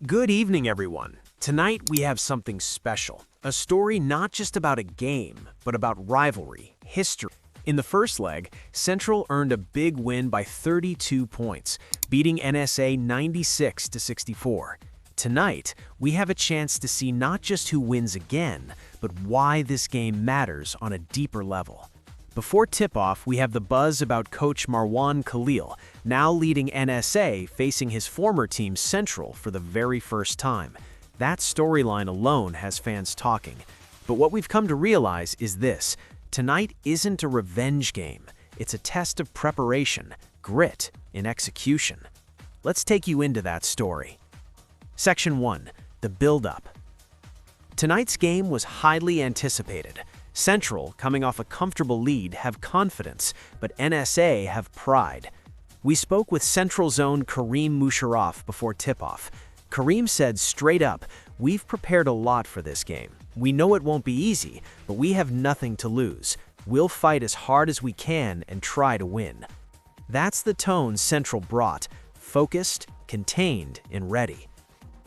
Good evening, everyone. Tonight we have something special. A story not just about a game, but about rivalry, history. In the first leg, Central earned a big win by 32 points, beating NSA 96-64. Tonight, we have a chance to see not just who wins again, but why this game matters on a deeper level. Before tip-off, we have the buzz about coach Marwan Khalil, now leading NSA, facing his former team Central for the very first time. That storyline alone has fans talking. But what we've come to realize is this: tonight isn't a revenge game. It's a test of preparation, grit, and execution. Let's take you into that story. Section 1. The Build-Up. Tonight's game was highly anticipated. Central, coming off a comfortable lead, have confidence, but NSA have pride. We spoke with Central's own Kareem Musharraf before tip-off. Kareem said straight up, "We've prepared a lot for this game. We know it won't be easy, but we have nothing to lose. We'll fight as hard as we can and try to win." That's the tone Central brought: focused, contained, and ready.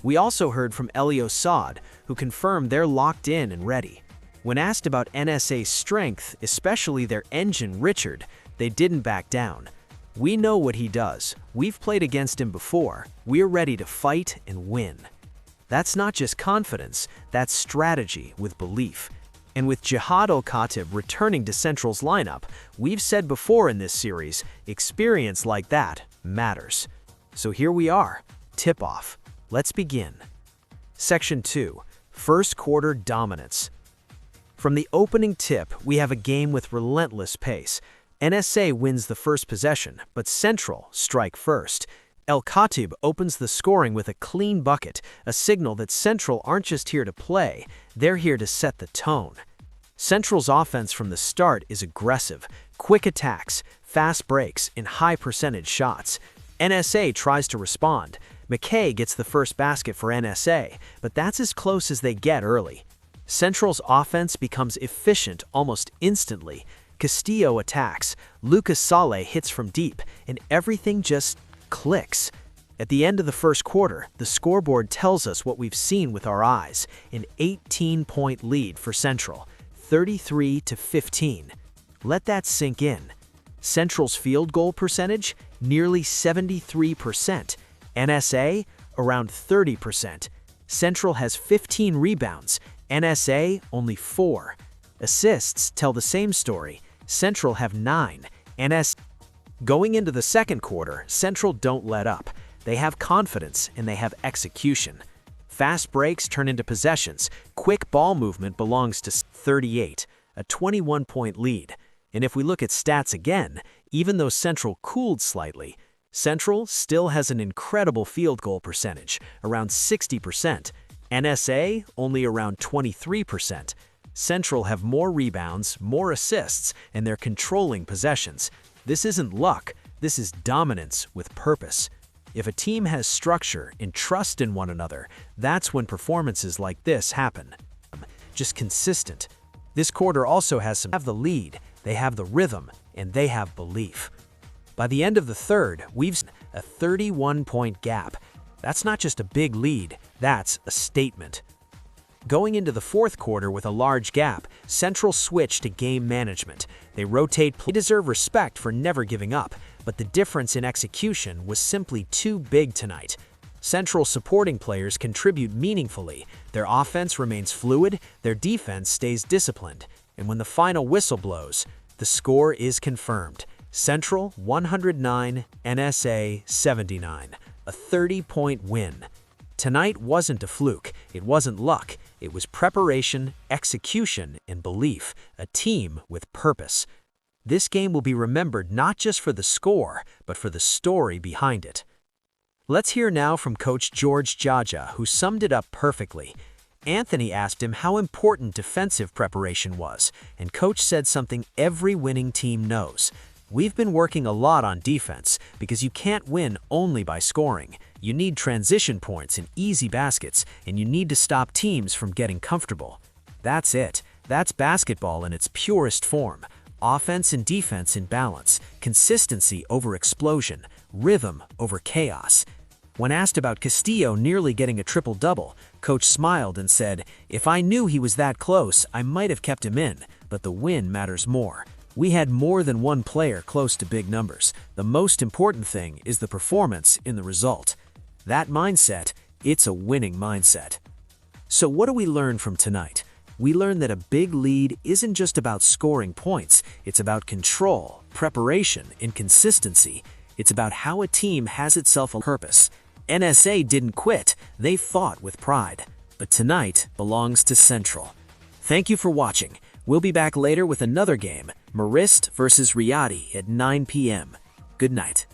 We also heard from m.o.t.i.v.a.t.i.o.n, who confirmed they're locked in and ready. When asked about NSA's strength, especially their engine Richard, they didn't back down. "We know what he does. We've played against him before. We're ready to fight and win." That's not just confidence, that's strategy with belief. And with Jihad Al-Khatib returning to Central's lineup, we've said before in this series, experience like that matters. So here we are, tip-off. Let's begin. Section 2. First quarter dominance. From the opening tip, we have a game with relentless pace. NSA wins the first possession, but Central strike first. Al-Khatib opens the scoring with a clean bucket, a signal that Central aren't just here to play, they're here to set the tone. Central's offense from the start is aggressive, quick attacks, fast breaks, and high-percentage shots. NSA tries to respond. McKay gets the first basket for NSA, but that's as close as they get early. Central's offense becomes efficient almost instantly. Castillo attacks, Lucas Saleh hits from deep, and everything just clicks. At the end of the first quarter, the scoreboard tells us what we've seen with our eyes: an 18-point lead for Central, 33-15. Let that sink in. Central's field goal percentage, nearly 73%. NSA, around 30%. Central has 15 rebounds. NSA, only 4. Assists tell the same story. Central have 9. Going into the second quarter, Central don't let up. They have confidence and they have execution. Fast breaks turn into possessions. Quick ball movement belongs to 38, a 21-point lead. And if we look at stats again, even though Central cooled slightly, Central still has an incredible field goal percentage, around 60%. NSA, only around 23%. Central have more rebounds, more assists, and they're controlling possessions. This isn't luck, this is dominance with purpose. If a team has structure and trust in one another, that's when performances like this happen. Just consistent. This quarter also has some. They have the lead, they have the rhythm, and they have belief. By the end of the third, we've seen a 31-point gap. That's not just a big lead, that's a statement. Going into the fourth quarter with a large gap, Central switched to game management. They rotate. They deserve respect for never giving up, but the difference in execution was simply too big tonight. Central supporting players contribute meaningfully. Their offense remains fluid, their defense stays disciplined. And when the final whistle blows, the score is confirmed. Central 109, NSA 79. A 30-point win. Tonight wasn't a fluke, it wasn't luck, it was preparation, execution, and belief, a team with purpose. This game will be remembered not just for the score, but for the story behind it. Let's hear now from Coach George Jaja, who summed it up perfectly. Anthony asked him how important defensive preparation was, and Coach said something every winning team knows. "We've been working a lot on defense because you can't win only by scoring. You need transition points and easy baskets, and you need to stop teams from getting comfortable." That's it. That's basketball in its purest form. Offense and defense in balance, consistency over explosion, rhythm over chaos. When asked about Castillo nearly getting a triple-double, coach smiled and said, "If I knew he was that close, I might have kept him in, but the win matters more. We had more than one player close to big numbers. The most important thing is the performance in the result." That mindset, it's a winning mindset. So what do we learn from tonight? We learn that a big lead isn't just about scoring points, it's about control, preparation, and consistency. It's about how a team has itself a purpose. NSA didn't quit, they fought with pride. But tonight belongs to Central. Thank you for watching. We'll be back later with another game, m.o.t.i.v.a.t.i.o.n at 9 p.m. Good night.